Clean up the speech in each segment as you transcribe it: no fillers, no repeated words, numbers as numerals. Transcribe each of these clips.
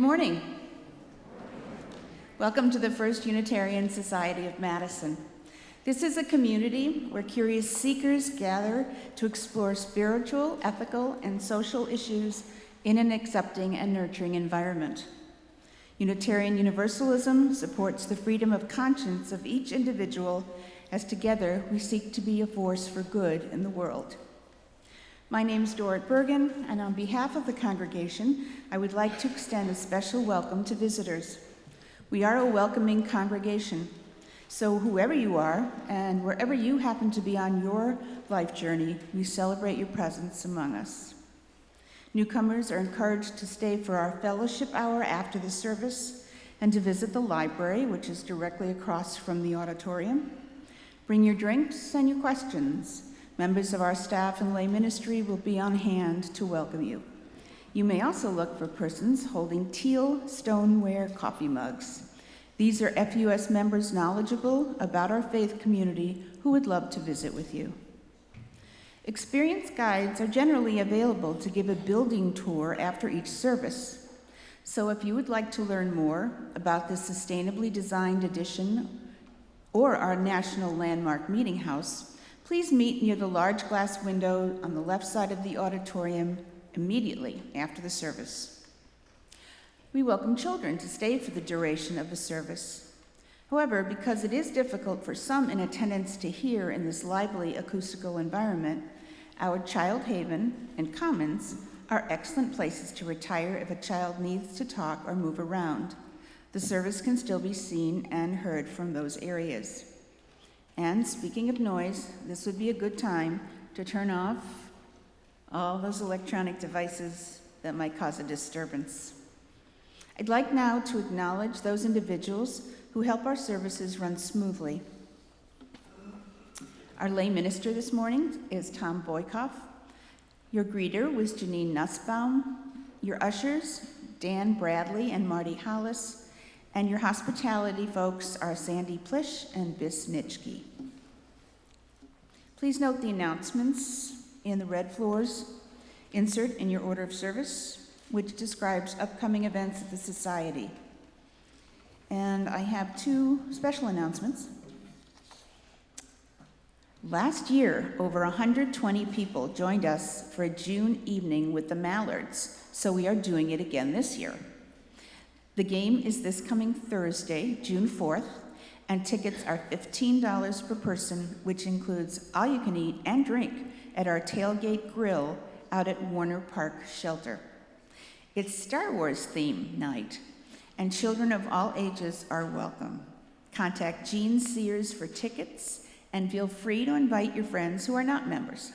morning. Welcome to the First Unitarian Society of Madison. This is a community where curious seekers gather to explore spiritual, ethical, and social issues in an accepting and nurturing environment. Unitarian Universalism supports the freedom of conscience of each individual, as together we seek to be a force for good in the world. My name is Dorrit Bergen, and on behalf of the congregation, I would like to extend a special welcome to visitors. We are a welcoming congregation, so whoever you are and wherever you happen to be on your life journey, we celebrate your presence among us. Newcomers are encouraged to stay for our fellowship hour after the service and to visit the library, which is directly across from the auditorium. Bring your drinks and your questions. Members of our staff and lay ministry will be on hand to welcome you. You may also look for persons holding teal stoneware coffee mugs. These are FUS members knowledgeable about our faith community who would love to visit with you. Experienced guides are generally available to give a building tour after each service. So if you would like to learn more about the sustainably designed addition or our National Landmark Meeting House, please meet near the large glass window on the left side of the auditorium immediately after the service. We welcome children to stay for the duration of the service. However, because it is difficult for some in attendance to hear in this lively acoustical environment, our Child Haven and Commons are excellent places to retire if a child needs to talk or move around. The service can still be seen and heard from those areas. And speaking of noise, this would be a good time to turn off all those electronic devices that might cause a disturbance. I'd like now to acknowledge those individuals who help our services run smoothly. Our lay minister this morning is Tom Boykoff. Your greeter was Janine Nussbaum. Your ushers, Dan Bradley and Marty Hollis. And your hospitality folks are Sandy Plish and Bis Nitschke. Please note the announcements in the red floors insert in your order of service, which describes upcoming events at the Society. And I have two special announcements. Last year, over 120 people joined us for a June evening with the Mallards, so we are doing it again this year. The game is this coming Thursday, June 4th, and tickets are $15 per person, which includes all you can eat and drink at our tailgate grill out at Warner Park Shelter. It's Star Wars theme night, and children of all ages are welcome. Contact Jean Sears for tickets, and feel free to invite your friends who are not members.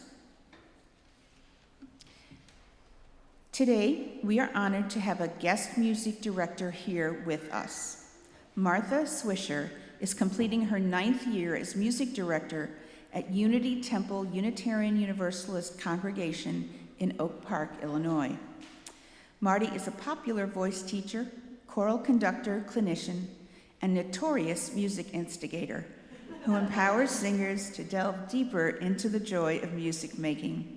Today, we are honored to have a guest music director here with us. Martha Swisher is completing her 9th year as music director at Unity Temple Unitarian Universalist Congregation in Oak Park, Illinois. Marty is a popular voice teacher, choral conductor, clinician, and notorious music instigator who empowers singers to delve deeper into the joy of music making.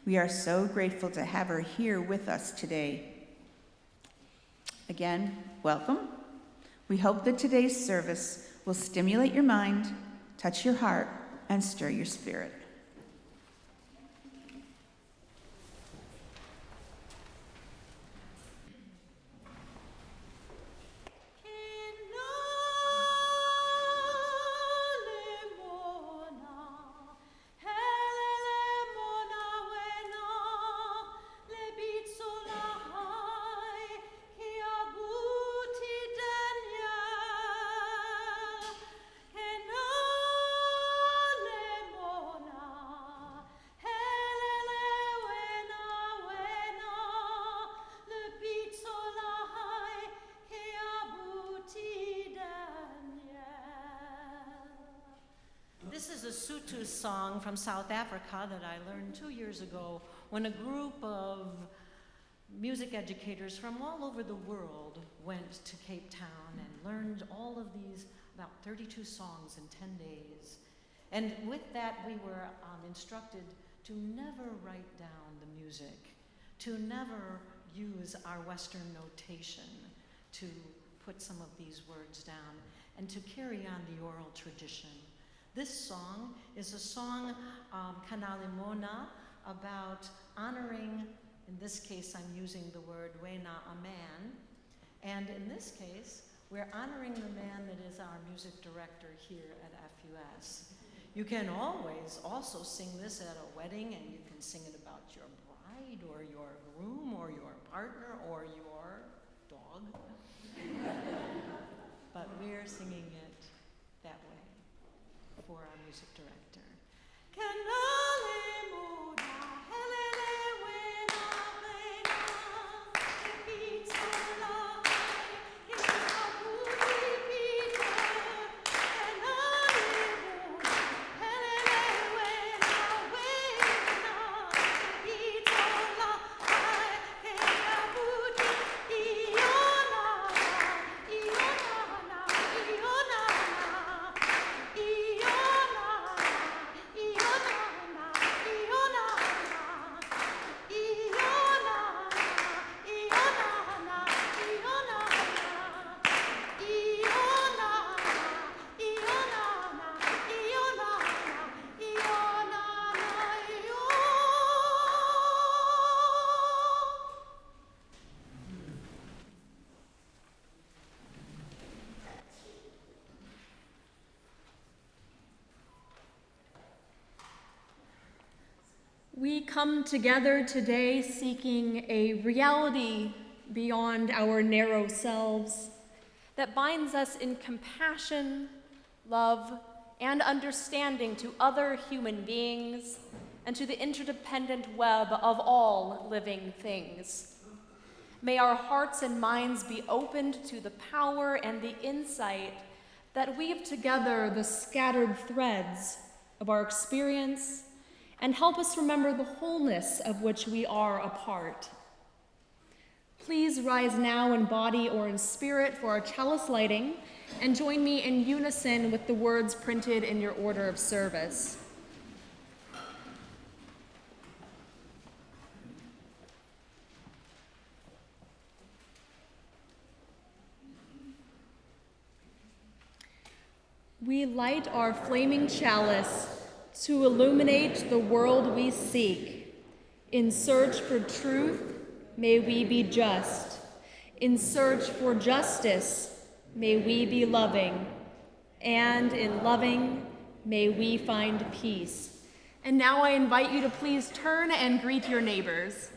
We are so grateful to have her here with us today. Again, welcome. We hope that today's service will stimulate your mind, touch your heart, and stir your spirit. This is a Sutu song from South Africa that I learned 2 years ago when a group of music educators from all over the world went to Cape Town and learned all of these, about 32 songs in 10 days. And with that, we were instructed to never write down the music, to never use our Western notation, to put some of these words down and to carry on the oral tradition. This song is a song, Kanalimona, about honoring, in this case I'm using the word wena, a man, and in this case we're honoring the man that is our music director here at FUS. You can always also sing this at a wedding, and you can sing it about your bride or your groom or your partner or your dog. But we're singing it that way for our music director. We come together today seeking a reality beyond our narrow selves that binds us in compassion, love, and understanding to other human beings and to the interdependent web of all living things. May our hearts and minds be opened to the power and the insight that weave together the scattered threads of our experience and help us remember the wholeness of which we are a part. Please rise now in body or in spirit for our chalice lighting and join me in unison with the words printed in your order of service. We light our flaming chalice to illuminate the world we seek. In search for truth, may we be just. In search for justice, may we be loving. And in loving, may we find peace. And now I invite you to please turn and greet your neighbors.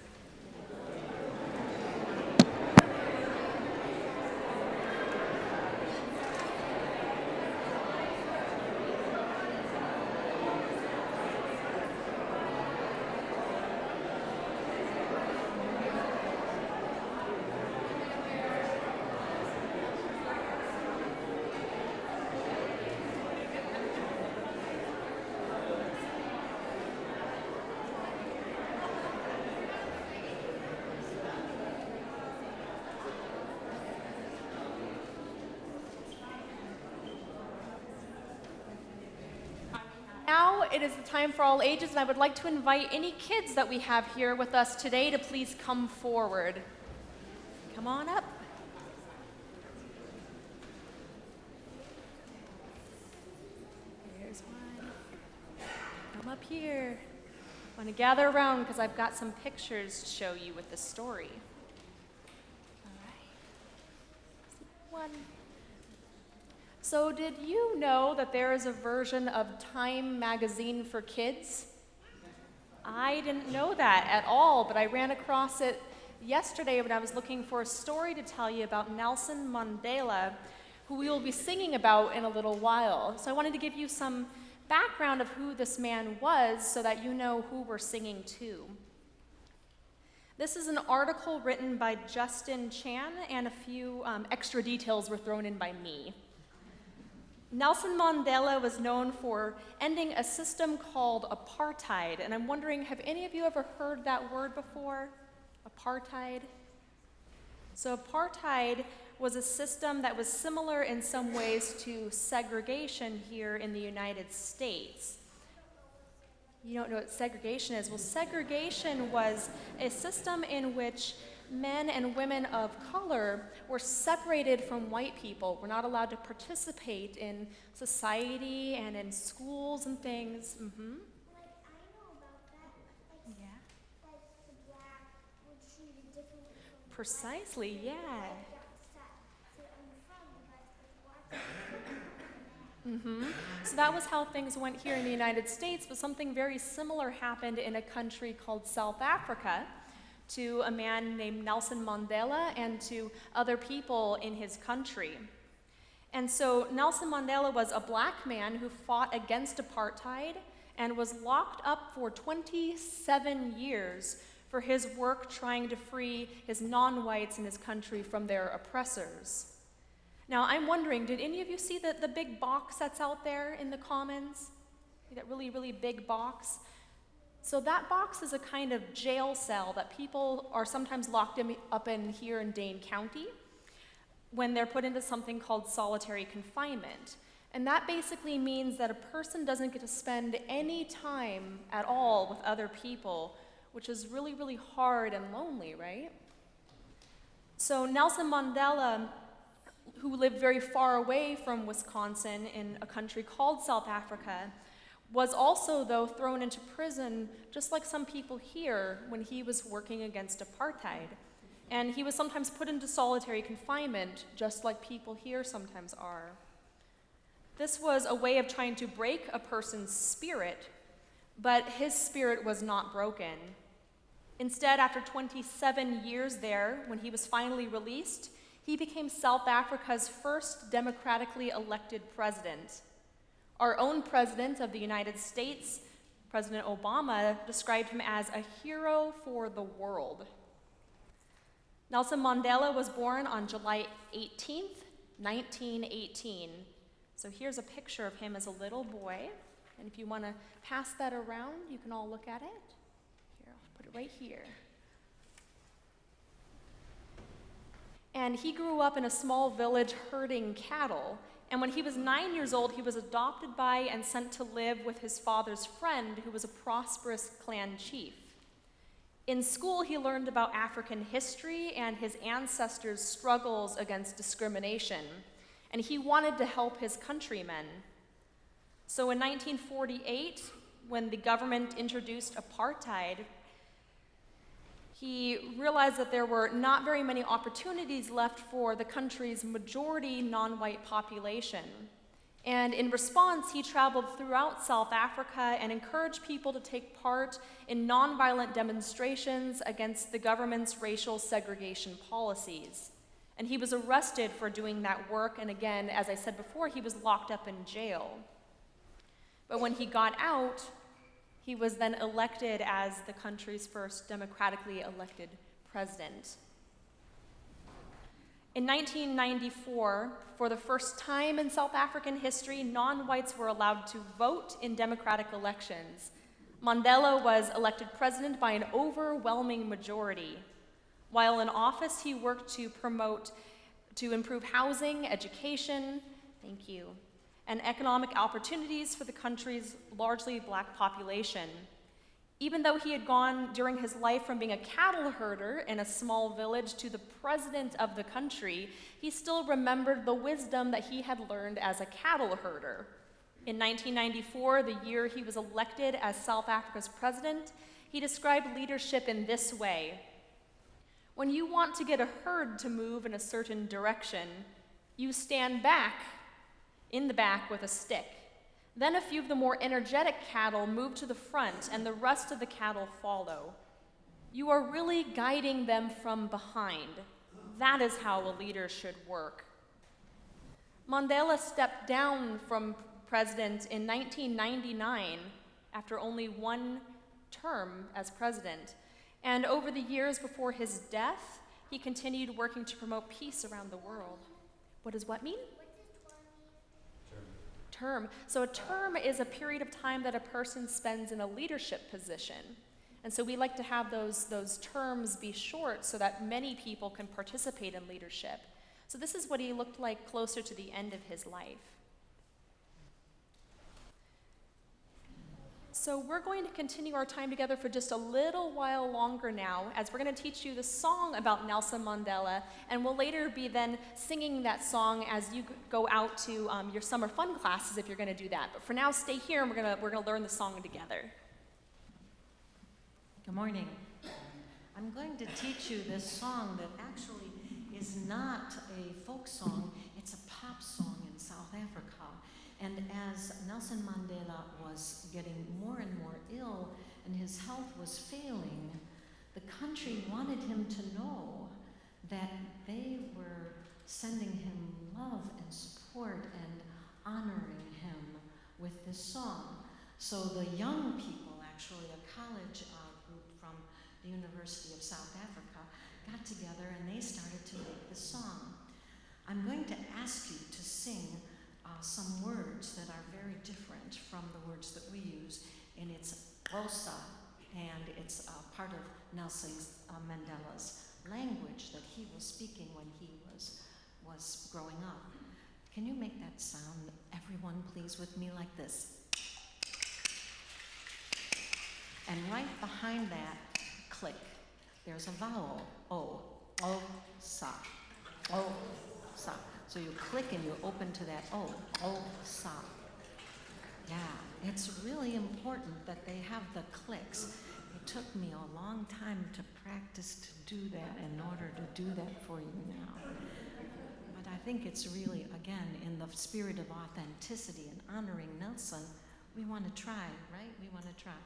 Now it is the time for all ages, and I would like to invite any kids that we have here with us today to please come forward. Come on up. Here's one. Come up here. I want to gather around because I've got some pictures to show you with the story. All right. One. So did you know that there is a version of Time magazine for kids? I didn't know that at all, but I ran across it yesterday when I was looking for a story to tell you about Nelson Mandela, who we will be singing about in a little while. So I wanted to give you some background of who this man was so that you know who we're singing to. This is an article written by Justin Chan, and a few extra details were thrown in by me. Nelson Mandela was known for ending a system called apartheid, and I'm wondering, have any of you ever heard that word before? Apartheid? So apartheid was a system that was similar in some ways to segregation here in the United States. You don't know what segregation is? Well, segregation was a system in which men and women of color were separated from white people, were not allowed to participate in society and in schools and things. Like, I know about that. Like, Yeah. like the black would treat it differently from the Precisely, black. yeah. Like, sit on the front, but the black So that was how things went here in the United States, but something very similar happened in a country called South Africa to a man named Nelson Mandela and to other people in his country. And so Nelson Mandela was a black man who fought against apartheid and was locked up for 27 years for his work trying to free his non-whites in his country from their oppressors. Now, I'm wondering, did any of you see the big box that's out there in the Commons? That really, really big box? So that box is a kind of jail cell that people are sometimes locked up in here in Dane County when they're put into something called solitary confinement. And that basically means that a person doesn't get to spend any time at all with other people, which is really, really hard and lonely, right? So Nelson Mandela, who lived very far away from Wisconsin in a country called South Africa, was also, though, thrown into prison, just like some people here, when he was working against apartheid. And he was sometimes put into solitary confinement, just like people here sometimes are. This was a way of trying to break a person's spirit, but his spirit was not broken. Instead, after 27 years there, when he was finally released, he became South Africa's first democratically elected president. Our own president of the United States, President Obama, described him as a hero for the world. Nelson Mandela was born on July 18th, 1918. So here's a picture of him as a little boy. And if you want to pass that around, you can all look at it. Here, I'll put it right here. And he grew up in a small village herding cattle. And when he was 9 years old, he was adopted by and sent to live with his father's friend, who was a prosperous clan chief. In school, he learned about African history and his ancestors' struggles against discrimination, and he wanted to help his countrymen. So in 1948, when the government introduced apartheid, he realized that there were not very many opportunities left for the country's majority non-white population. And in response, he traveled throughout South Africa and encouraged people to take part in nonviolent demonstrations against the government's racial segregation policies. And he was arrested for doing that work, and again, as I said before, he was locked up in jail. But when he got out, he was then elected as the country's first democratically elected president. In 1994, for the first time in South African history, non-whites were allowed to vote in democratic elections. Mandela was elected president by an overwhelming majority. While in office, he worked to improve housing, education, thank you, and economic opportunities for the country's largely black population. Even though he had gone during his life from being a cattle herder in a small village to the president of the country, he still remembered the wisdom that he had learned as a cattle herder. In 1994, the year he was elected as South Africa's president, he described leadership in this way: when you want to get a herd to move in a certain direction, you stand back, in the back with a stick. Then a few of the more energetic cattle move to the front, and the rest of the cattle follow. You are really guiding them from behind. That is how a leader should work. Mandela stepped down from president in 1999 after only one term as president. And over the years before his death, he continued working to promote peace around the world. What does what mean? Term. So a term is a period of time that a person spends in a leadership position. And so we like to have those terms be short so that many people can participate in leadership. So this is what he looked like closer to the end of his life. So we're going to continue our time together for just a little while longer now, as we're going to teach you the song about Nelson Mandela, and we'll later be then singing that song as you go out to your summer fun classes if you're going to do that. But for now, stay here and we're going to learn the song together. Good morning. I'm going to teach you this song that actually is not a folk song, it's a pop song in South Africa. And as Nelson Mandela was getting more and more ill and his health was failing, the country wanted him to know that they were sending him love and support and honoring him with this song. So the young people, actually a college group from the University of South Africa, got together and they started to make this song. I'm going to ask you to sing some words that are very different from the words that we use, and it's Xhosa, and it's part of Nelson Mandela's language that he was speaking when he was growing up. Can you make that sound, everyone, please, with me like this? And right behind that click, there's a vowel, O, O-sa, O-sa. So you click and you open to that O-sa. Yeah, it's really important that they have the clicks. It took me a long time to practice to do that in order to do that for you now. But I think it's really, again, in the spirit of authenticity and honoring Nelson, we want to try, right? We want to try.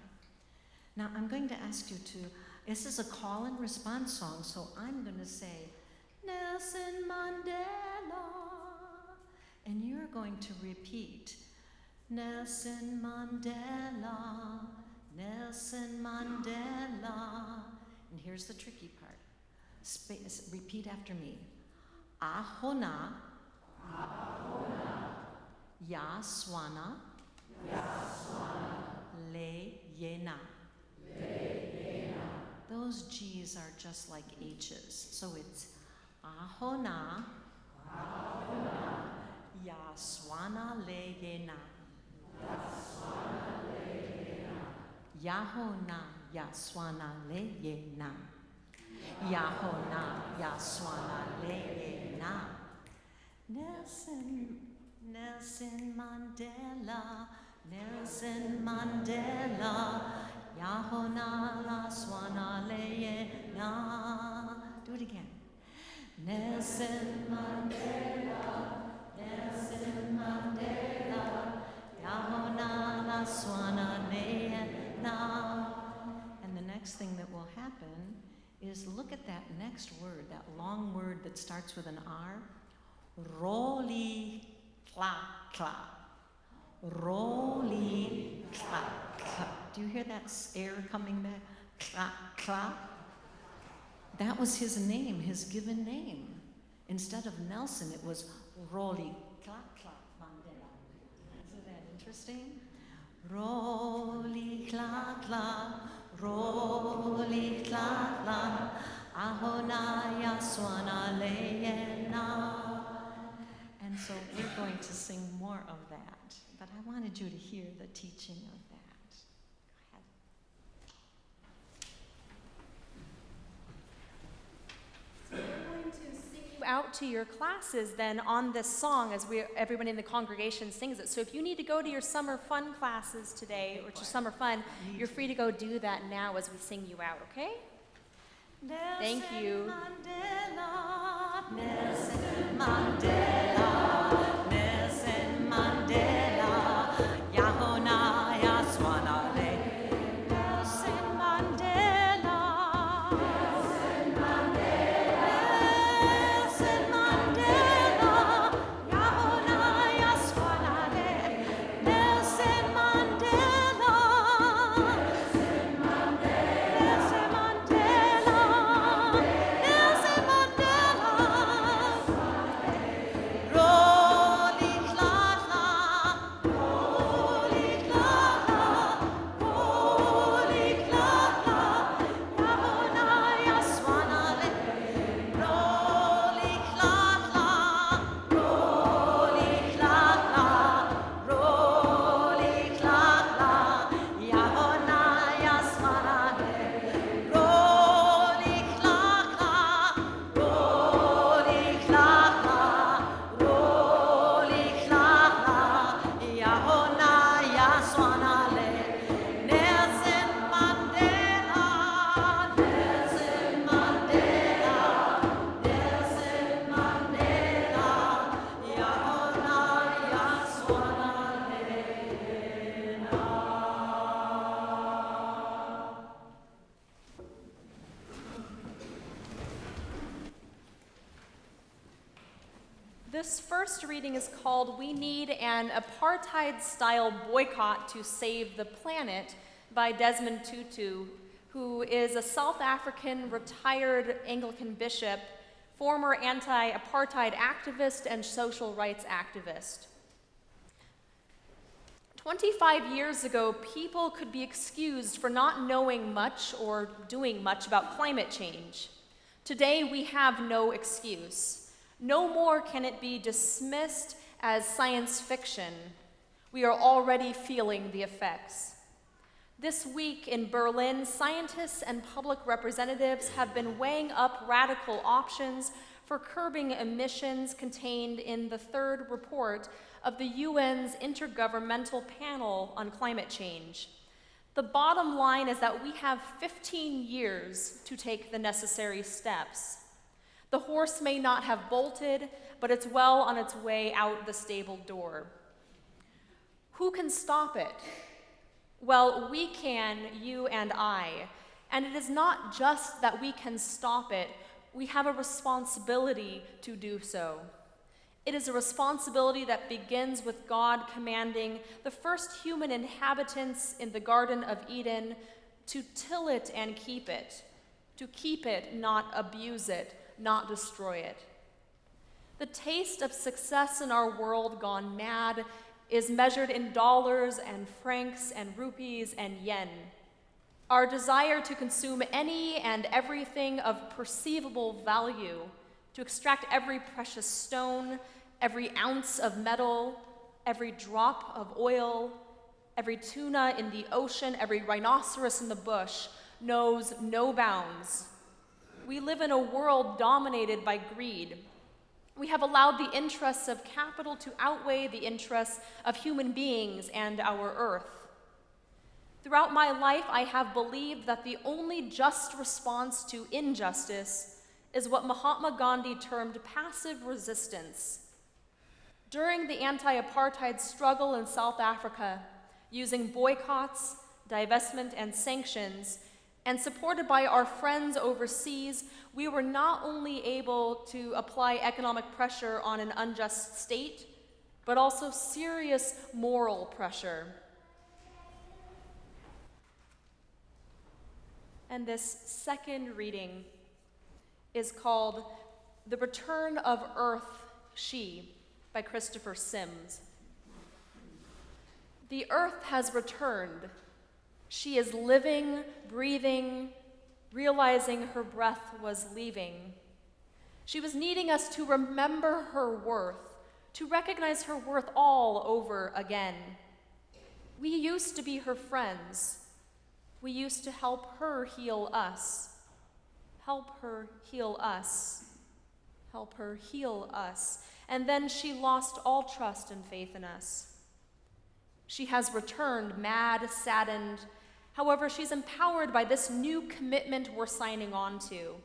Now, I'm going to ask you to, this is a call and response song, so I'm going to say, Nelson Mandela, and you're going to repeat, Nelson Mandela, Nelson Mandela. And here's the tricky part. Repeat after me. Ahona, Yaswana, Le Yena. Those G's are just like H's. So it's Ahona, Yaswana Le Yena. Yahona, Yaswana Le Yena. Yahona, Yaswana Le Yena. Nelson Mandela, Nelson Mandela. Yahona, Yaswana Le Yena. Do it again. Nelson Mandela, Nelson Mandela, Yahona la swana na. And the next thing that will happen is look at that next word, that long word that starts with an R. Roli kla kla. Roli kla kla. Do you hear that air coming back? Kla kla. That was his name, his given name. Instead of Nelson, it was Roli Kla Kla Mandela. Isn't that interesting? Roli Kla Kla, Roli Kla Kla, Ahona Yaswana Leyena. And so we're going to sing more of that, but I wanted you to hear the teaching of that. Out to your classes then on this song as everybody in the congregation sings it. So if you need to go to your summer fun classes today or to summer fun, you're free to go do that now as we sing you out, okay? Thank you. Nelson Mandela, Nelson Mandela, Yahona Yaswana Le. Nelson Mandela, Nelson Mandela, Nelson Mandela, Yahona Yaswana Le. Nelson Mandela, Nelson Mandela, Nelson Mandela, Nelson Mandela. This first reading is called "We Need an Apartheid-Style Boycott to Save the Planet" by Desmond Tutu, who is a South African retired Anglican bishop, former anti-apartheid activist, and social rights activist. 25 years ago, people could be excused for not knowing much or doing much about climate change. Today, we have no excuse. No more can it be dismissed as science fiction. We are already feeling the effects. This week in Berlin, scientists and public representatives have been weighing up radical options for curbing emissions contained in the third report of the UN's Intergovernmental Panel on Climate Change. The bottom line is that we have 15 years to take the necessary steps. The horse may not have bolted, but it's well on its way out the stable door. Who can stop it? Well, we can, you and I. And it is not just that we can stop it, we have a responsibility to do so. It is a responsibility that begins with God commanding the first human inhabitants in the Garden of Eden to till it and keep it. To keep it, not abuse it, not destroy it. The taste of success in our world gone mad is measured in dollars and francs and rupees and yen. Our desire to consume any and everything of perceivable value, to extract every precious stone, every ounce of metal, every drop of oil, every tuna in the ocean, every rhinoceros in the bush, knows no bounds. We live in a world dominated by greed. We have allowed the interests of capital to outweigh the interests of human beings and our earth. Throughout my life, I have believed that the only just response to injustice is what Mahatma Gandhi termed passive resistance. During the anti-apartheid struggle in South Africa, using boycotts, divestment, and sanctions, and supported by our friends overseas, we were not only able to apply economic pressure on an unjust state, but also serious moral pressure. And this second reading is called "The Return of Earth, She" by Christopher Sims. The earth has returned. She is living, breathing, realizing her breath was leaving. She was needing us to remember her worth, to recognize her worth all over again. We used to be her friends. We used to help her heal us. Help her heal us. Help her heal us. And then she lost all trust and faith in us. She has returned, mad, saddened. However, she's empowered by this new commitment we're signing on to.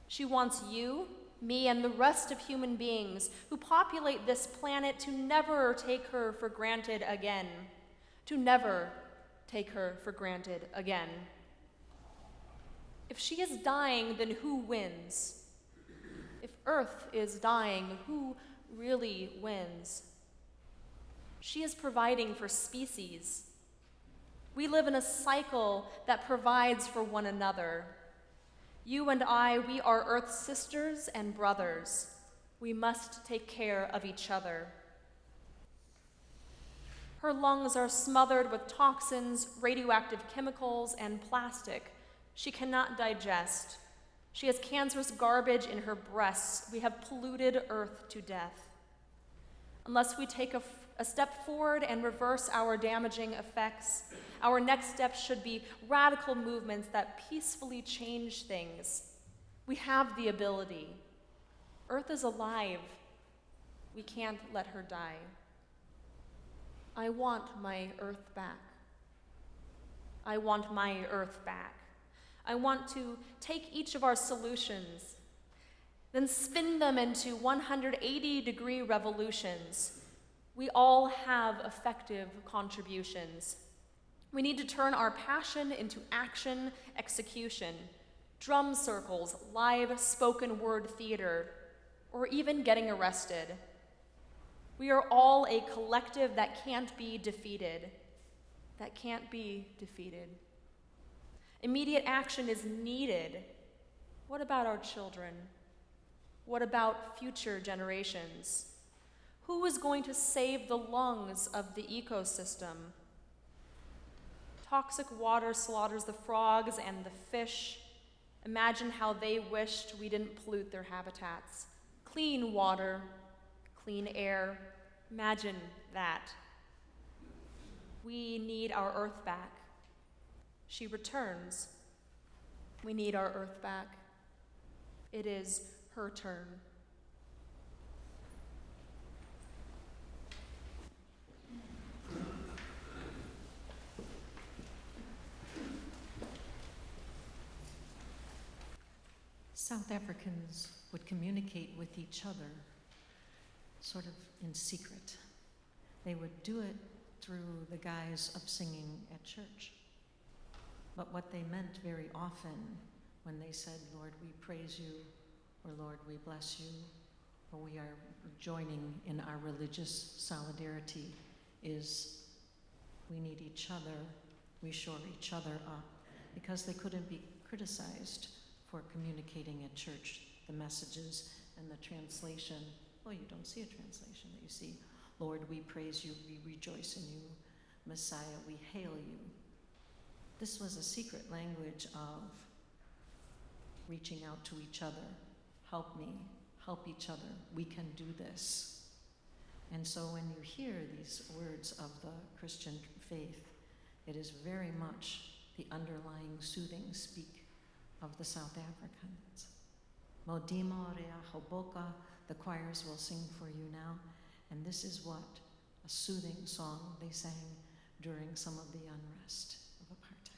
She wants you, me, and the rest of human beings who populate this planet to never take her for granted again. To never take her for granted again. If she is dying, then who wins? If Earth is dying, who really wins? She is providing for species. We live in a cycle that provides for one another. You and I, we are Earth's sisters and brothers. We must take care of each other. Her lungs are smothered with toxins, radioactive chemicals, and plastic. She cannot digest. She has cancerous garbage in her breasts. We have polluted Earth to death. Unless we take a step forward and reverse our damaging effects, our next step should be radical movements that peacefully change things. We have the ability. Earth is alive. We can't let her die. I want my Earth back. I want my Earth back. I want to take each of our solutions, then spin them into 180-degree revolutions. We all have effective contributions. We need to turn our passion into action, execution, drum circles, live spoken word theater, or even getting arrested. We are all a collective that can't be defeated. That can't be defeated. Immediate action is needed. What about our children? What about future generations? Who is going to save the lungs of the ecosystem? Toxic water slaughters the frogs and the fish. Imagine how they wished we didn't pollute their habitats. Clean water, clean air. Imagine that. We need our earth back. She returns. We need our earth back. It is her turn. South Africans would communicate with each other sort of in secret. They would do it through the guise of singing at church. But what they meant very often when they said, Lord, we praise you, or Lord, we bless you, or we are joining in our religious solidarity, is we need each other, we shore each other up, because they couldn't be criticized for communicating at church the messages and the translation. Well, you don't see a translation, that you see, Lord, we praise you, we rejoice in you, Messiah, we hail you. This was a secret language of reaching out to each other. Help me, help each other, we can do this. And so when you hear these words of the Christian faith, it is very much the underlying soothing speak of the South Africans. Modimo rea hoboka, the choirs will sing for you now. And this is what a soothing song they sang during some of the unrest of apartheid.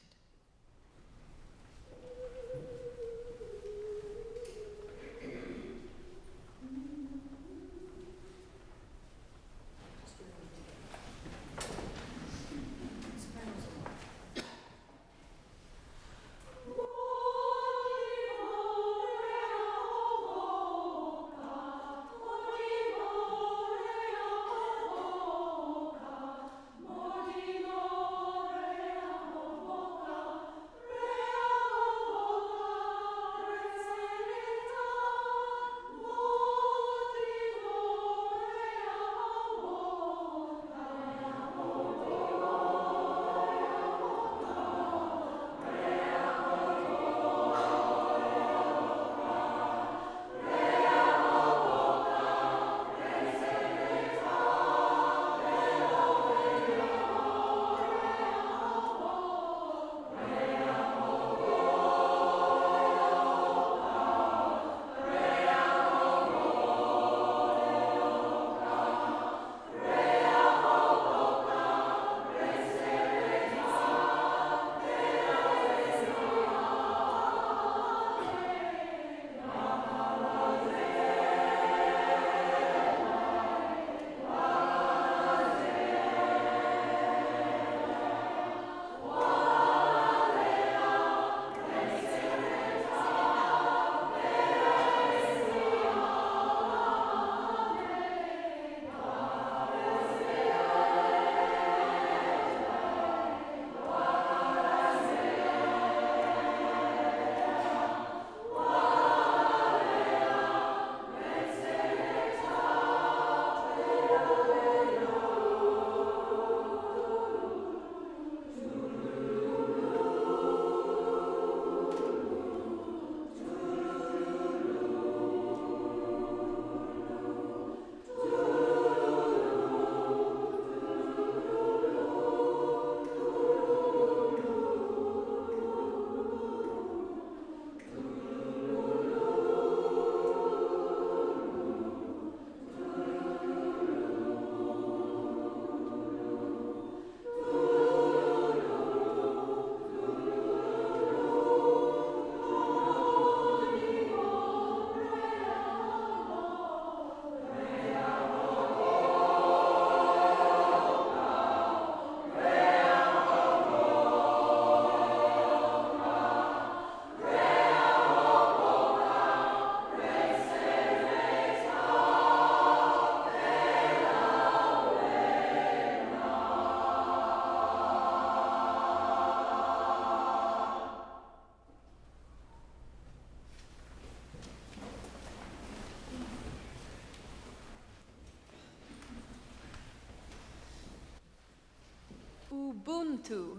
Ubuntu.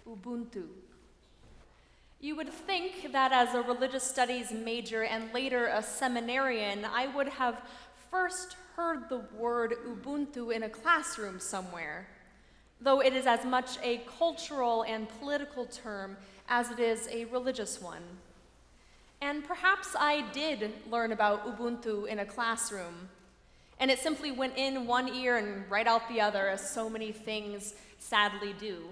Ubuntu. You would think that as a religious studies major and later a seminarian, I would have first heard the word Ubuntu in a classroom somewhere, though it is as much a cultural and political term as it is a religious one. And perhaps I did learn about Ubuntu in a classroom, and it simply went in one ear and right out the other, as so many things sadly do.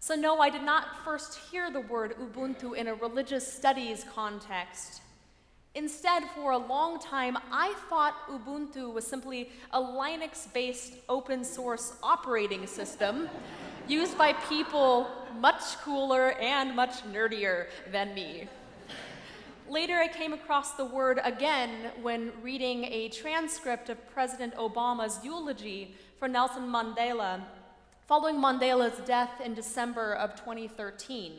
So no, I did not first hear the word Ubuntu in a religious studies context. Instead, for a long time, I thought Ubuntu was simply a Linux-based open source operating system used by people much cooler and much nerdier than me. Later, I came across the word again when reading a transcript of President Obama's eulogy for Nelson Mandela following Mandela's death in December of 2013.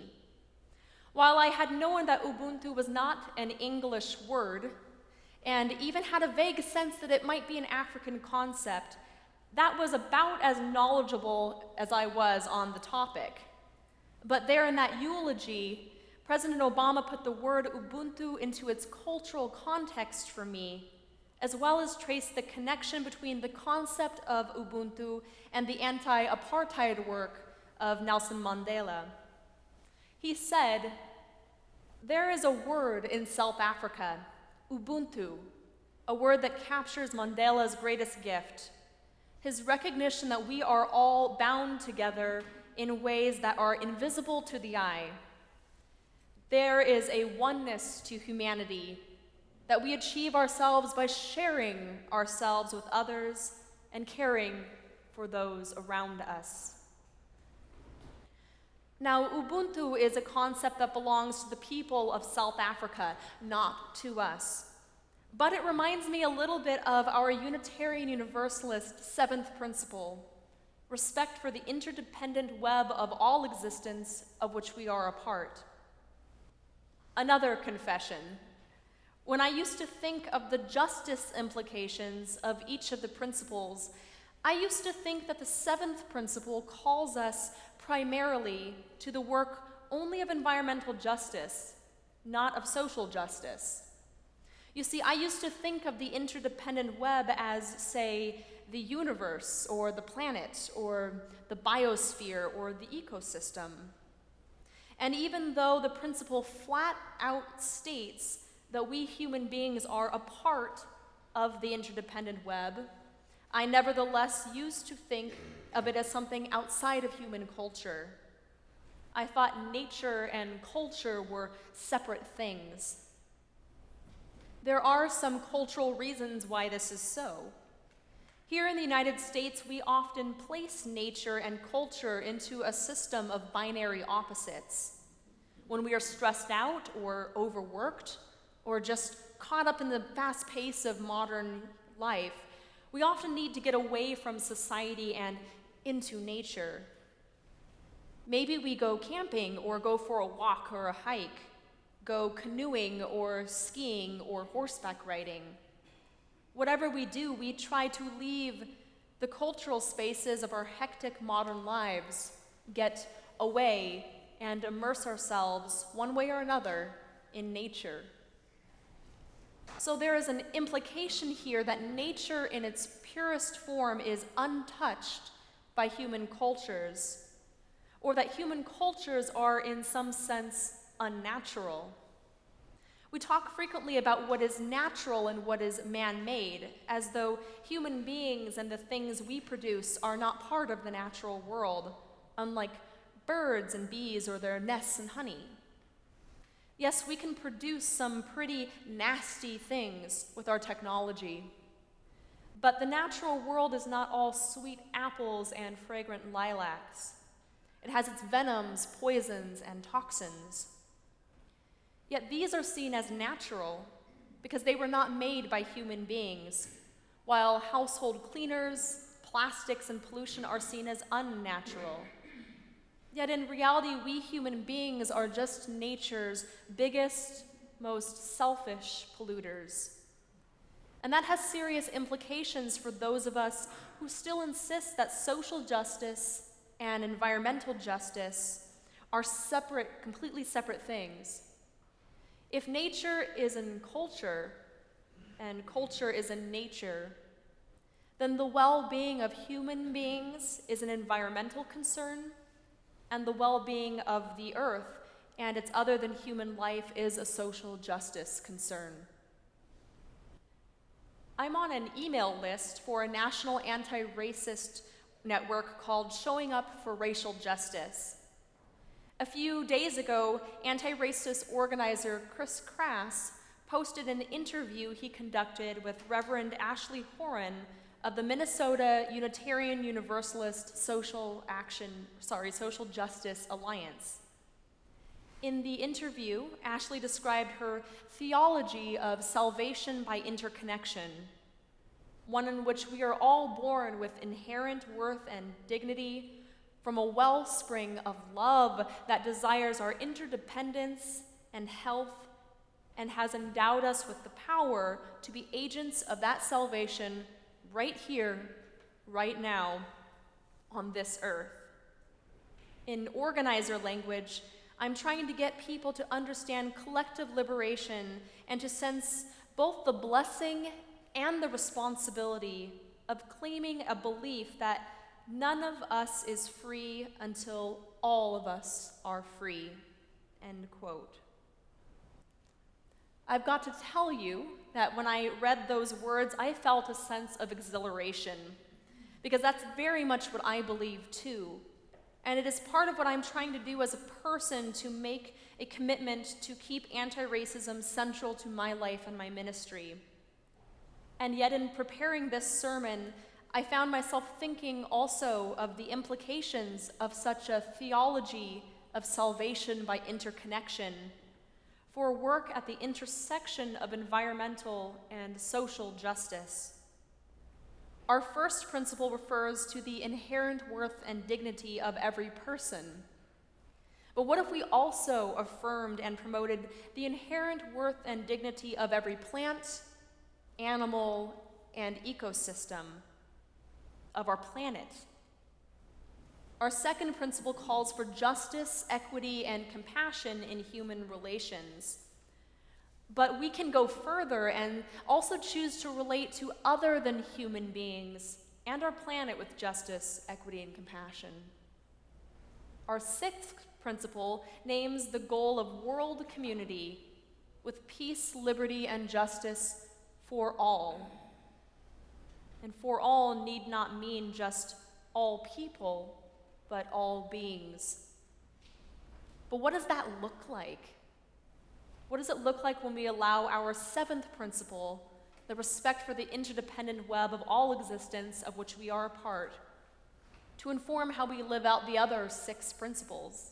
While I had known that Ubuntu was not an English word, and even had a vague sense that it might be an African concept, that was about as knowledgeable as I was on the topic. But there in that eulogy, President Obama put the word Ubuntu into its cultural context for me, as well as traced the connection between the concept of Ubuntu and the anti-apartheid work of Nelson Mandela. He said, "There is a word in South Africa, Ubuntu, a word that captures Mandela's greatest gift, his recognition that we are all bound together in ways that are invisible to the eye. There is a oneness to humanity that we achieve ourselves by sharing ourselves with others and caring for those around us." Now, Ubuntu is a concept that belongs to the people of South Africa, not to us. But it reminds me a little bit of our Unitarian Universalist seventh principle, respect for the interdependent web of all existence of which we are a part. Another confession. When I used to think of the justice implications of each of the principles, I used to think that the seventh principle calls us primarily to the work only of environmental justice, not of social justice. You see, I used to think of the interdependent web as, say, the universe, or the planet, or the biosphere, or the ecosystem. And even though the principle flat out states that we human beings are a part of the interdependent web, I nevertheless used to think of it as something outside of human culture. I thought nature and culture were separate things. There are some cultural reasons why this is so. Here in the United States, we often place nature and culture into a system of binary opposites. When we are stressed out or overworked, or just caught up in the fast pace of modern life, we often need to get away from society and into nature. Maybe we go camping or go for a walk or a hike, go canoeing or skiing or horseback riding. Whatever we do, we try to leave the cultural spaces of our hectic modern lives, get away, and immerse ourselves, one way or another, in nature. So there is an implication here that nature in its purest form is untouched by human cultures, or that human cultures are in some sense unnatural. We talk frequently about what is natural and what is man-made, as though human beings and the things we produce are not part of the natural world, unlike birds and bees or their nests and honey. Yes, we can produce some pretty nasty things with our technology, but the natural world is not all sweet apples and fragrant lilacs. It has its venoms, poisons, and toxins. Yet these are seen as natural because they were not made by human beings, while household cleaners, plastics, and pollution are seen as unnatural. Yet in reality, we human beings are just nature's biggest, most selfish polluters. And that has serious implications for those of us who still insist that social justice and environmental justice are separate, completely separate things. If nature is in culture, and culture is in nature, then the well-being of human beings is an environmental concern, and the well-being of the earth and its other than human life is a social justice concern. I'm on an email list for a national anti-racist network called Showing Up for Racial Justice. A few days ago, anti-racist organizer Chris Crass posted an interview he conducted with Reverend Ashley Horan of the Minnesota Unitarian Universalist Social Justice Alliance. In the interview, Ashley described her theology of salvation by interconnection, one in which we are all born with inherent worth and dignity from a wellspring of love that desires our interdependence and health and has endowed us with the power to be agents of that salvation right here, right now, on this earth. In organizer language, I'm trying to get people to understand collective liberation and to sense both the blessing and the responsibility of claiming a belief that none of us is free until all of us are free, end quote. I've got to tell you that when I read those words, I felt a sense of exhilaration, because that's very much what I believe too. And it is part of what I'm trying to do as a person to make a commitment to keep anti-racism central to my life and my ministry. And yet in preparing this sermon, I found myself thinking also of the implications of such a theology of salvation by interconnection for work at the intersection of environmental and social justice. Our first principle refers to the inherent worth and dignity of every person. But what if we also affirmed and promoted the inherent worth and dignity of every plant, animal, and ecosystem of our planet? Our second principle calls for justice, equity, and compassion in human relations. But we can go further and also choose to relate to other than human beings and our planet with justice, equity, and compassion. Our sixth principle names the goal of world community with peace, liberty, and justice for all. And for all need not mean just all people, but all beings. But what does that look like? What does it look like when we allow our seventh principle, the respect for the interdependent web of all existence of which we are a part, to inform how we live out the other six principles?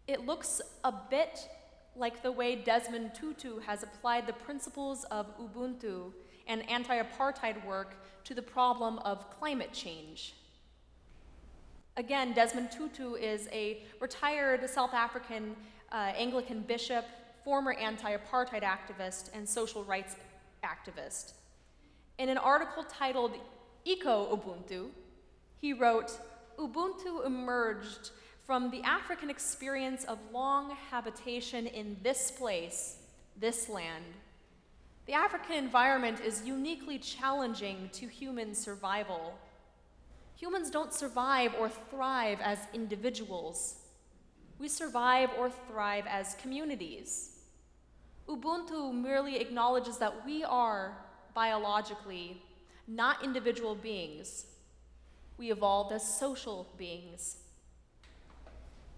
It looks a bit like the way Desmond Tutu has applied the principles of Ubuntu and anti-apartheid work to the problem of climate change. Again, Desmond Tutu is a retired South African Anglican bishop, former anti-apartheid activist, and social rights activist. In an article titled Eco-Ubuntu, he wrote, "Ubuntu emerged from the African experience of long habitation in this place, this land. The African environment is uniquely challenging to human survival. Humans don't survive or thrive as individuals. We survive or thrive as communities. Ubuntu merely acknowledges that we are, biologically, not individual beings. We evolved as social beings."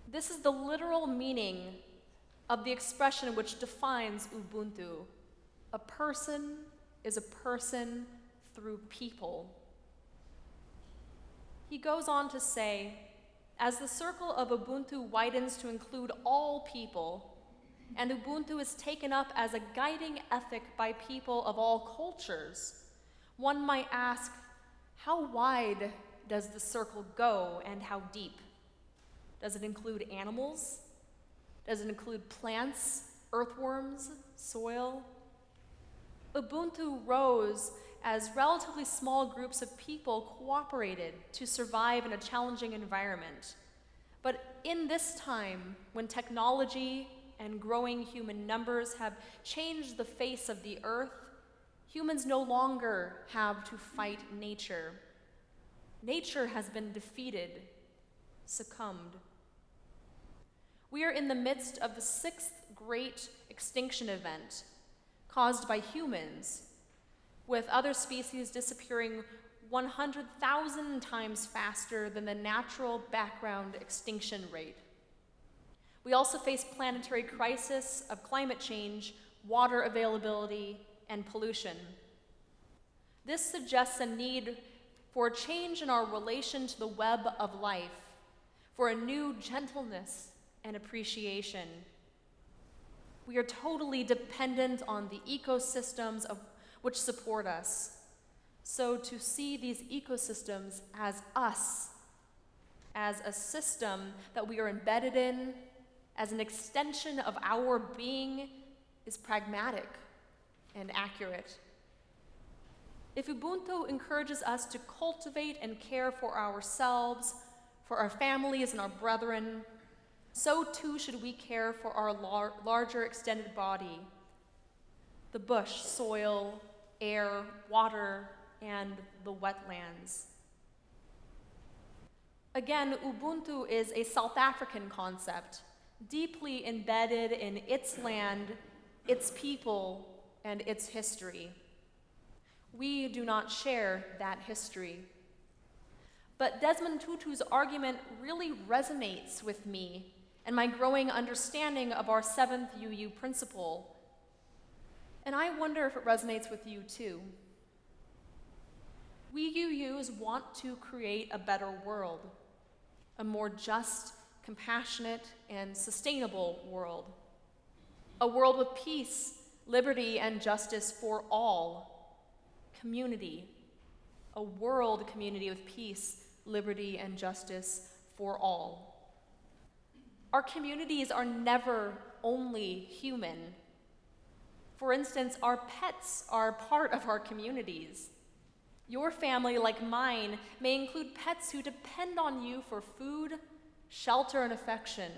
This is the literal meaning of the expression which defines Ubuntu. A person is a person through people. He goes on to say, as the circle of Ubuntu widens to include all people, and Ubuntu is taken up as a guiding ethic by people of all cultures, one might ask, how wide does the circle go and how deep? Does it include animals? Does it include plants, earthworms, soil? Ubuntu rose as relatively small groups of people cooperated to survive in a challenging environment. But in this time, when technology and growing human numbers have changed the face of the earth, humans no longer have to fight nature. Nature has been defeated, succumbed. We are in the midst of the 6th great extinction event caused by humans, with other species disappearing 100,000 times faster than the natural background extinction rate. We also face planetary crisis of climate change, water availability, and pollution. This suggests a need for a change in our relation to the web of life, for a new gentleness and appreciation. We are totally dependent on the ecosystems which support us. So to see these ecosystems as us, as a system that we are embedded in, as an extension of our being, is pragmatic and accurate. If Ubuntu encourages us to cultivate and care for ourselves, for our families and our brethren, so too should we care for our larger extended body, the bush, soil, air, water, and the wetlands. Again, Ubuntu is a South African concept, deeply embedded in its land, its people, and its history. We do not share that history. But Desmond Tutu's argument really resonates with me and my growing understanding of our 7th UU principle. And I wonder if it resonates with you too. We UUs want to create a better world, a more just, compassionate, and sustainable world. A world with peace, liberty, and justice for all. Community. A world community with peace, liberty, and justice for all. Our communities are never only human. For instance, our pets are part of our communities. Your family, like mine, may include pets who depend on you for food, shelter, and affection,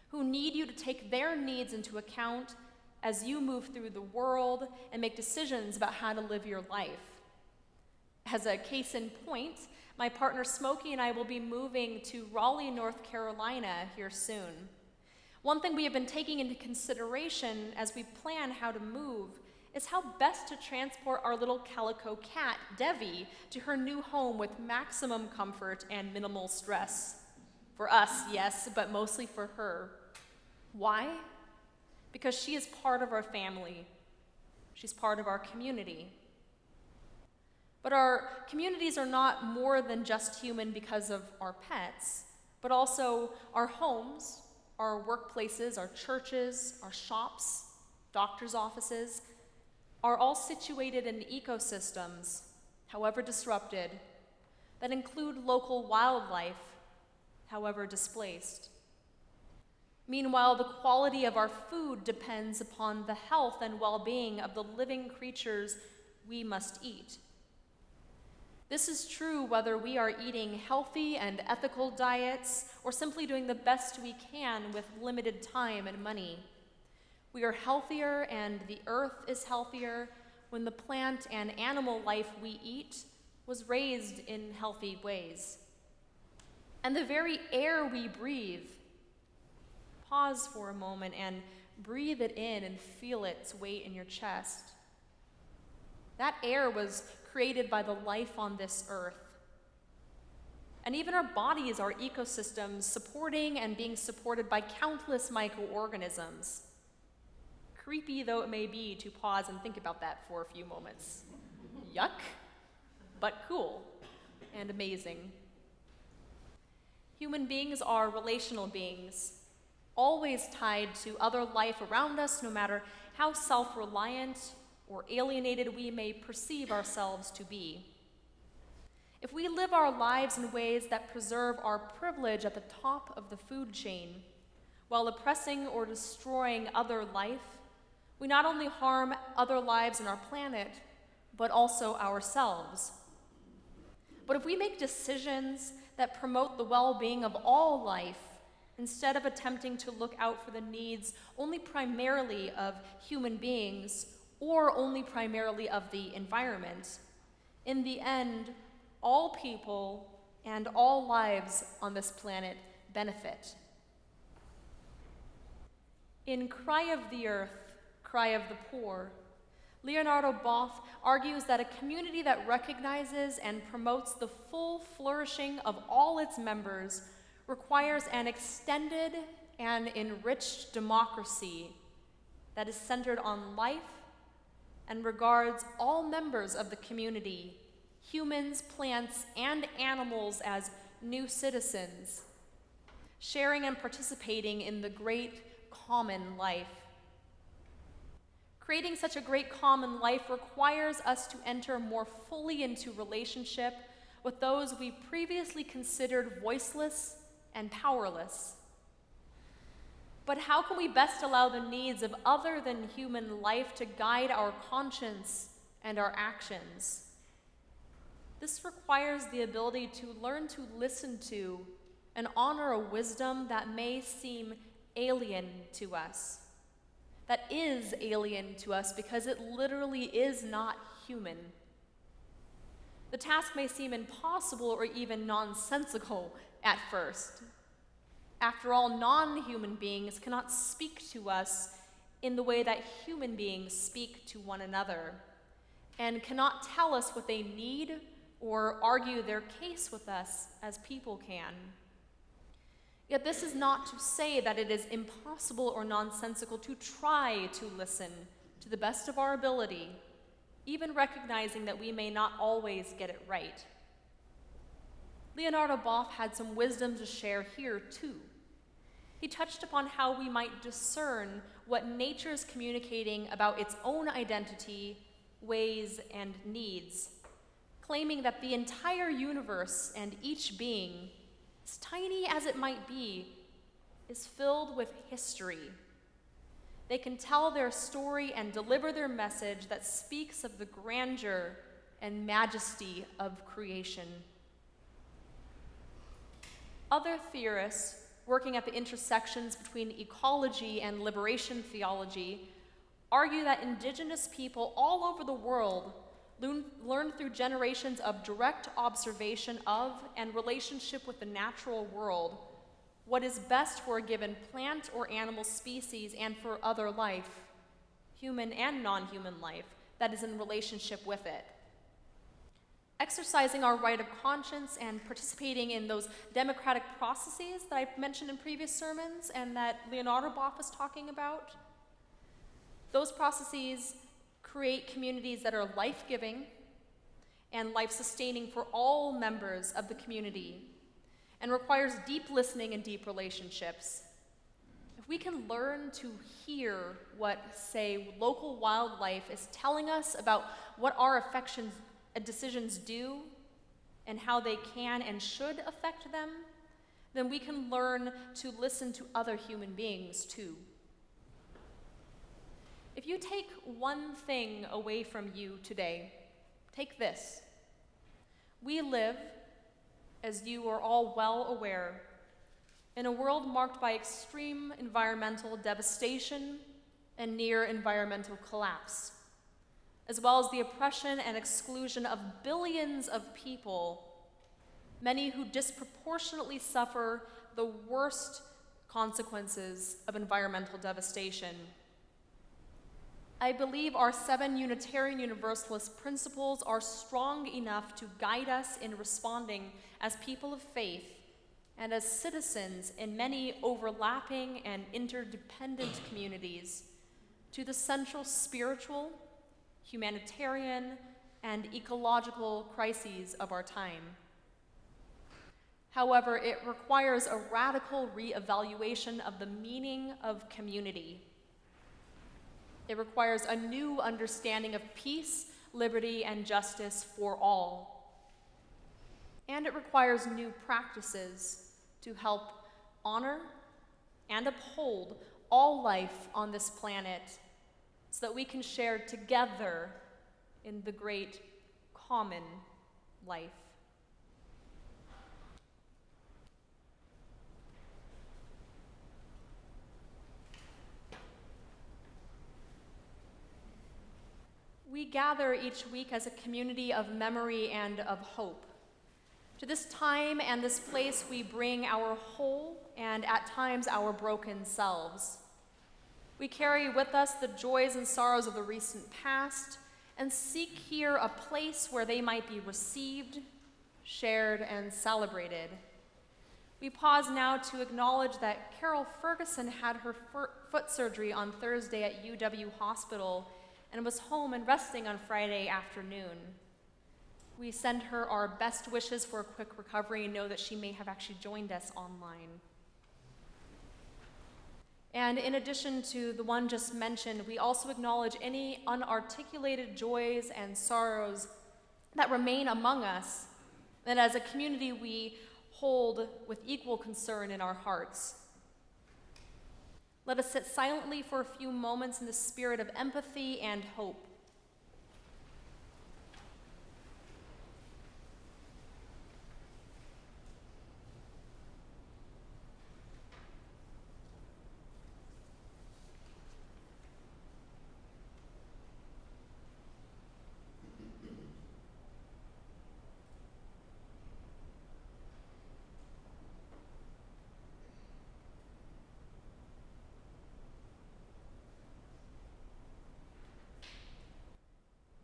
who need you to take their needs into account as you move through the world and make decisions about how to live your life. As a case in point, my partner Smokey and I will be moving to Raleigh, North Carolina here soon. One thing we have been taking into consideration as we plan how to move is how best to transport our little calico cat, Devi, to her new home with maximum comfort and minimal stress. For us, yes, but mostly for her. Why? Because she is part of our family. She's part of our community. But our communities are not more than just human because of our pets, but also our homes, our workplaces, our churches, our shops, doctors' offices, are all situated in ecosystems, however disrupted, that include local wildlife, however displaced. Meanwhile, the quality of our food depends upon the health and well-being of the living creatures we must eat. This is true whether we are eating healthy and ethical diets or simply doing the best we can with limited time and money. We are healthier and the earth is healthier when the plant and animal life we eat was raised in healthy ways. And the very air we breathe, pause for a moment and breathe it in and feel its weight in your chest. That air was created by the life on this earth. And even our bodies are ecosystems supporting and being supported by countless microorganisms. Creepy though it may be to pause and think about that for a few moments. Yuck, but cool and amazing. Human beings are relational beings, always tied to other life around us, no matter how self-reliant or alienated we may perceive ourselves to be. If we live our lives in ways that preserve our privilege at the top of the food chain, while oppressing or destroying other life, we not only harm other lives on our planet, but also ourselves. But if we make decisions that promote the well-being of all life, instead of attempting to look out for the needs only primarily of human beings or only primarily of the environment, in the end, all people and all lives on this planet benefit. In Cry of the Earth, Cry of the Poor, Leonardo Boff argues that a community that recognizes and promotes the full flourishing of all its members requires an extended and enriched democracy that is centered on life and regards all members of the community, humans, plants, and animals, as new citizens, sharing and participating in the great common life. Creating such a great common life requires us to enter more fully into relationship with those we previously considered voiceless and powerless. But how can we best allow the needs of other than human life to guide our conscience and our actions? This requires the ability to learn to listen to and honor a wisdom that may seem alien to us, that is alien to us because it literally is not human. The task may seem impossible or even nonsensical at first. After all, non-human beings cannot speak to us in the way that human beings speak to one another, and cannot tell us what they need or argue their case with us as people can. Yet this is not to say that it is impossible or nonsensical to try to listen to the best of our ability, even recognizing that we may not always get it right. Leonardo Boff had some wisdom to share here too. He touched upon how we might discern what nature is communicating about its own identity, ways, and needs, claiming that the entire universe and each being, as tiny as it might be, is filled with history. They can tell their story and deliver their message that speaks of the grandeur and majesty of creation. Other theorists working at the intersections between ecology and liberation theology argue that indigenous people all over the world learned through generations of direct observation of and relationship with the natural world what is best for a given plant or animal species and for other life, human and non-human life, that is in relationship with it. Exercising our right of conscience and participating in those democratic processes that I've mentioned in previous sermons and that Leonardo Boff was talking about, those processes create communities that are life-giving and life-sustaining for all members of the community, and requires deep listening and deep relationships. If we can learn to hear what, say, local wildlife is telling us about what our affections and decisions do and how they can and should affect them, then we can learn to listen to other human beings too. If you take one thing away from you today, take this. We live, as you are all well aware, in a world marked by extreme environmental devastation and near environmental collapse, as well as the oppression and exclusion of billions of people, many who disproportionately suffer the worst consequences of environmental devastation. I believe our 7 Unitarian Universalist principles are strong enough to guide us in responding as people of faith and as citizens in many overlapping and interdependent communities to the central spiritual, humanitarian, and ecological crises of our time. However, it requires a radical reevaluation of the meaning of community. It requires a new understanding of peace, liberty, and justice for all. And it requires new practices to help honor and uphold all life on this planet so that we can share together in the great common life. We gather each week as a community of memory and of hope. To this time and this place, we bring our whole and at times our broken selves. We carry with us the joys and sorrows of the recent past and seek here a place where they might be received, shared, and celebrated. We pause now to acknowledge that Carol Ferguson had her foot surgery on Thursday at UW Hospital and was home and resting on Friday afternoon. We send her our best wishes for a quick recovery and know that she may have actually joined us online. And in addition to the one just mentioned, we also acknowledge any unarticulated joys and sorrows that remain among us, and as a community we hold with equal concern in our hearts. Let us sit silently for a few moments in the spirit of empathy and hope.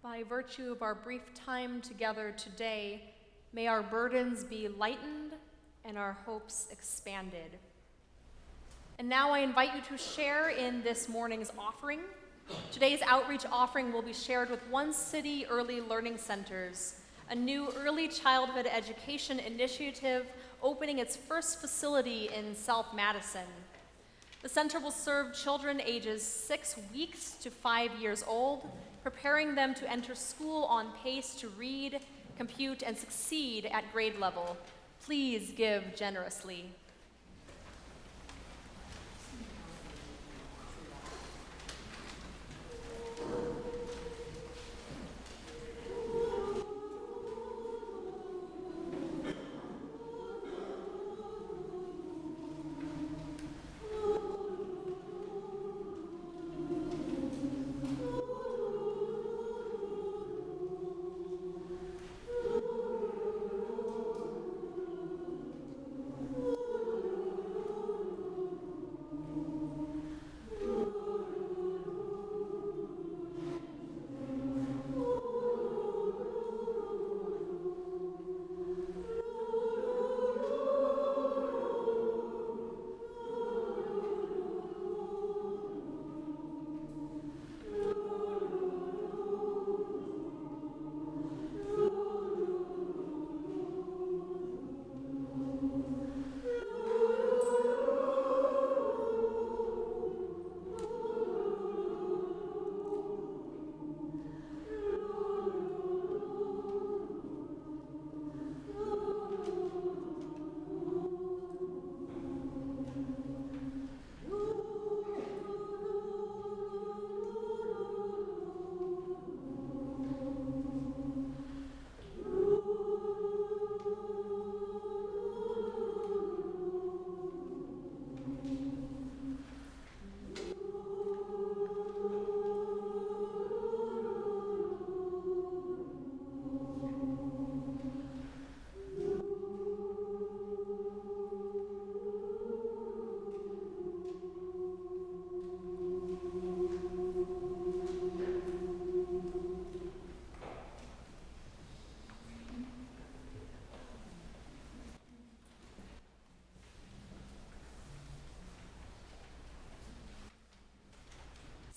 By virtue of our brief time together today, may our burdens be lightened and our hopes expanded. And now I invite you to share in this morning's offering. Today's outreach offering will be shared with One City Early Learning Centers, a new early childhood education initiative opening its first facility in South Madison. The center will serve children ages 6 weeks to 5 years old, preparing them to enter school on pace to read, compute, and succeed at grade level. Please give generously.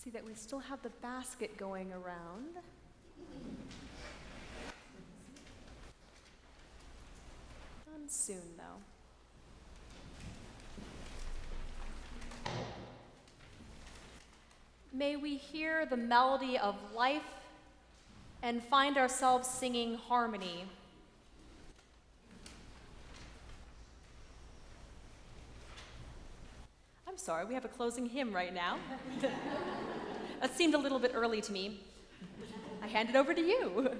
See that we still have the basket going around. Done soon, though. May we hear the melody of life and find ourselves singing harmony. I'm sorry, we have a closing hymn right now. That seemed a little bit early to me. I hand it over to you.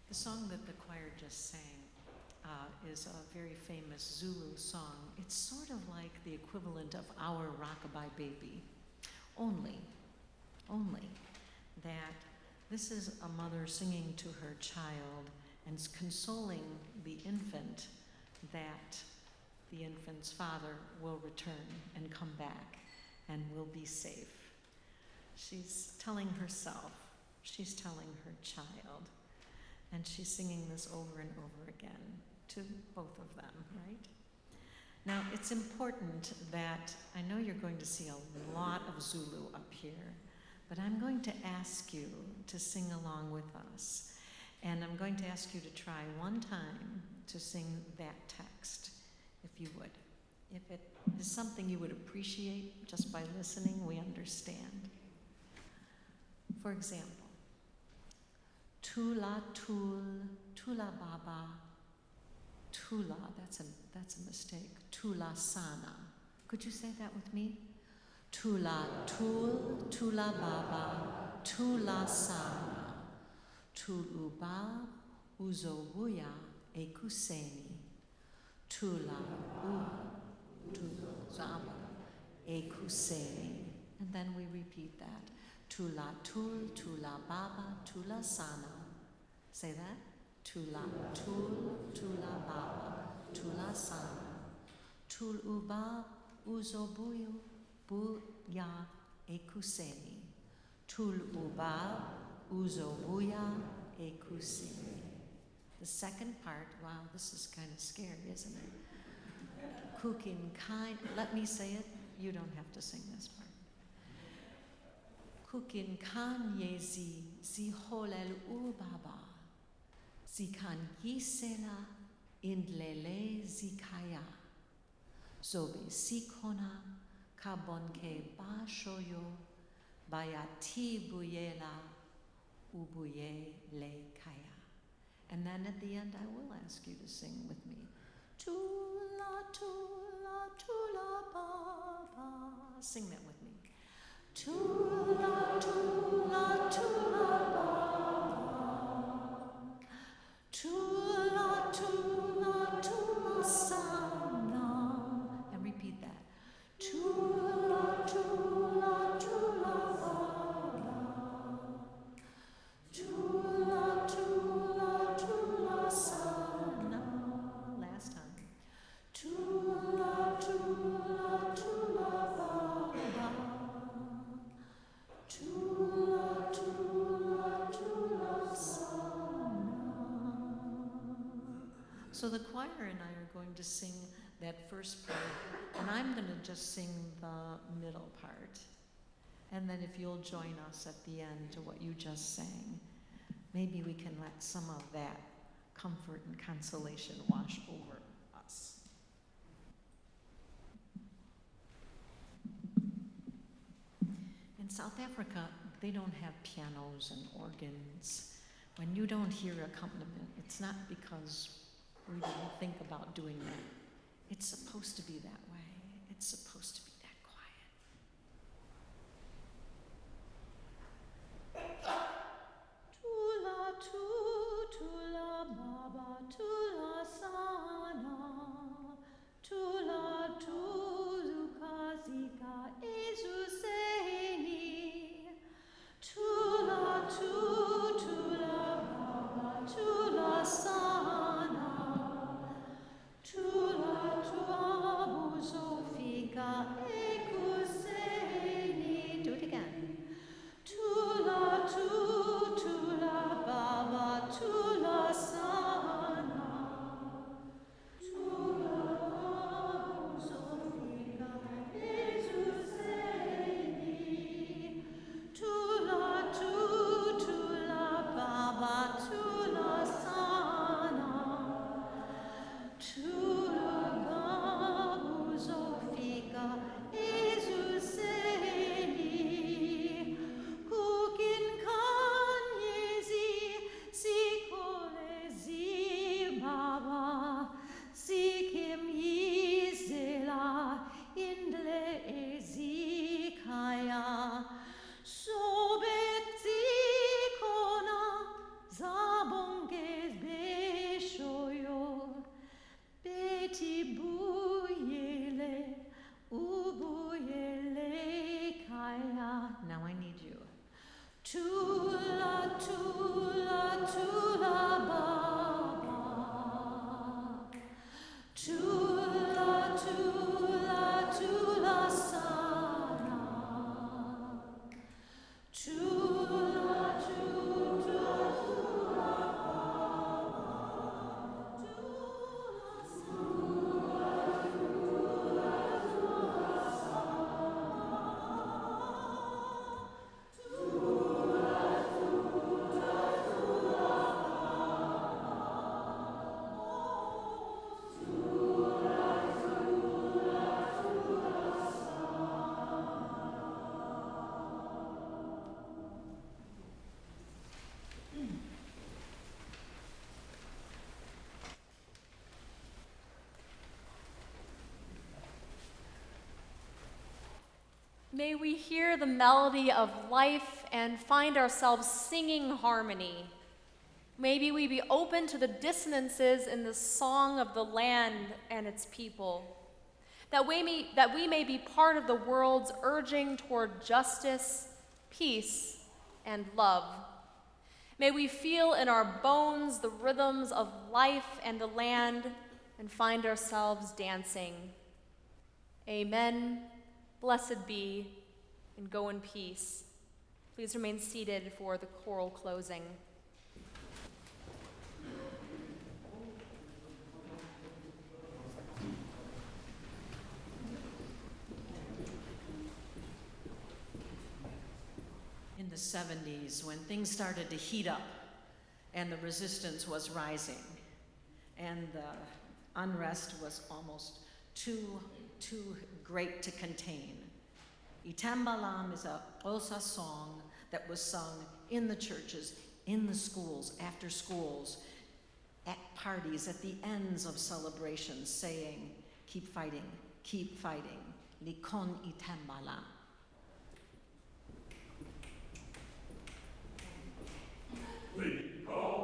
The song that the choir just sang is a very famous Zulu song. It's sort of like the equivalent of our Rockabye Baby, only that this is a mother singing to her child and consoling the infant that the infant's father will return and come back and will be safe. She's telling herself, she's telling her child, and she's singing this over and over again to both of them, right? Now, it's important that, I know you're going to see a lot of Zulu up here, but I'm going to ask you to sing along with us. And I'm going to ask you to try one time to sing that text, if you would. If it is something you would appreciate just by listening, we understand. For example, Tula tul, tula baba, tula, that's a mistake, tula sana. Could you say that with me? Tula tul, tula baba, tula sana. Tul uba, uzobuya, ekuseni. Tula u, tuzaba, ekuseni. And then we repeat that. Tula tul, tula baba, tula sana. Say that. Tula tul, tula baba, tula sana. Tul uba, uzobuyo, buya, ekuseni. Tul uba, uzobuya, ekuseni. The second part, wow, this is kind of scary, isn't it? Kukin kind, let me say it, you don't have to sing this part. Kukin kan yezi si holel ubaba, si kan gisela indlele zikaya, zobe sikona kabonke bashoyo, bayati buyela ubuye le kaya. And then at the end, I will ask you to sing with me. Tula, tula, tula, baba. Sing that with me. Tula, tula, tula, baba. Tula, tula, tula, sana. And repeat that. Tula, tula, tula, baba. Tula, tula, tula, sana. Last time. Tula, tula, tula, baba. Tula, tula, tula, sana. So the choir and I are going to sing that first part, and I'm going to just sing the middle part. And then if you'll join us at the end to what you just sang, maybe we can let some of that comfort and consolation wash over us. In South Africa, they don't have pianos and organs. When you don't hear accompaniment, it's not because we didn't think about doing that. It's supposed to be that way. It's supposed to be that quiet. Tula tu, tula baba, tula sana. Tula tu, zukazika, ezuseni. Tula tu, tula baba, tula sana. Tula tu, abu zofika, May we hear the melody of life and find ourselves singing harmony. Maybe we be open to the dissonances in the song of the land and its people, that we may be part of the world's urging toward justice, peace, and love. May we feel in our bones the rhythms of life and the land and find ourselves dancing. Amen. Blessed be, and go in peace. Please remain seated for the choral closing. In the 70s, when things started to heat up and the resistance was rising and the unrest was almost too great to contain, Itambalam is a Xhosa song that was sung in the churches, in the schools, after schools, at parties, at the ends of celebrations, saying, keep fighting, Likon Itambalam. Likon